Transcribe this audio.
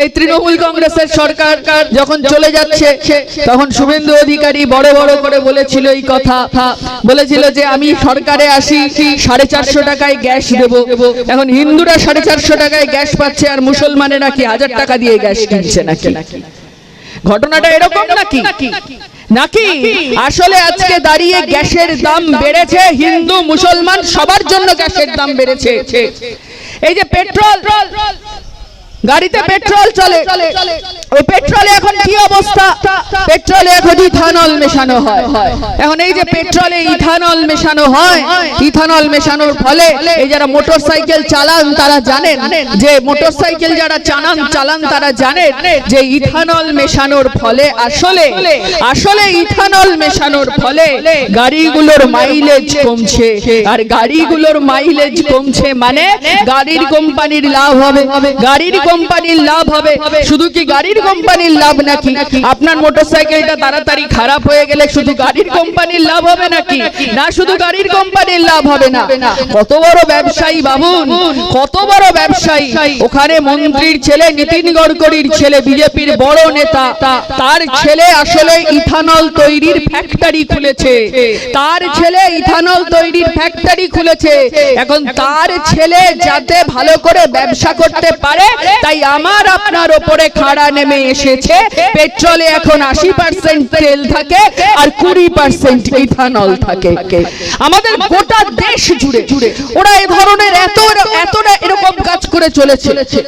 এই তৃণমূল কংগ্রেসের সরকার যখন চলে যাচ্ছে তখন শুভেন্দু অধিকারী বড় বড় করে বলেছিল এই কথা, বলেছিল যে আমি সরকারে আসি 450 টাকায় গ্যাস দেব। এখন হিন্দুরা 450 টাকায় গ্যাস পাচ্ছে আর মুসলমানেরা কি 1000 টাকা দিয়ে গ্যাস কিনছে নাকি? ঘটনাটা এরকম নাকি? নাকি আসলে আজকে দাঁড়িয়ে গ্যাসের দাম বেড়েছে, হিন্দু মুসলমান সবার জন্য গ্যাসের দাম বেড়েছে। এই যে পেট্রোল, গাড়িতে পেট্রোল চলে, ওই পেট্রোলে এখন কি অবস্থা? পেট্রোলে এখন ইথানল মেশানো হয়। এখন এই যে পেট্রোলে ইথানল মেশানো হয়, ইথানল মেশানোর ফলে এই যারা মোটরসাইকেল চালান তারা জানেন যে মোটরসাইকেল যারা চালান তারা জানেন যে ইথানল মেশানোর ফলে আসলে ইথানল মেশানোর ফলে গাড়িগুলোর মাইলেজ কমছে, আর গাড়িগুলোর মাইলেজ কমছে মানে গাড়ির কোম্পানির লাভ হবে, গাড়ির কোম্পানির লাভ হবে। শুধু কি গাড়ির কোম্পানির লাভ নাকি? আপনার মোটরসাইকেলটা তাড়াতাড়ি খারাপ হয়ে গেলে শুধু গাড়ির কোম্পানির লাভ হবে নাকি? না, শুধু গাড়ির কোম্পানির লাভ হবে না। কত বড় ব্যবসায়ী ভাবুন, কত বড় ব্যবসায়ী। ওখানে মন্ত্রীর ছেলে, নীতিন গডকরির ছেলে, বিজেপির বড় নেতা, তার ছেলে আসলে ইথানল তৈরির ফ্যাক্টরি খুলেছে, তার ছেলে ইথানল তৈরির ফ্যাক্টরি খুলেছে। এখন তার ছেলে যাতে ভালো করে ব্যবসা করতে পারে তাই আমার আপনার উপরে খাড়া নেমে এসেছে। পেট্রোলে এখন 80% তেল থাকে আর 20% ইথানল থাকে। আমাদের গোটা দেশ জুড়ে ওরা এই ধরনের এতটা এরকম কাজ করে চলেছে।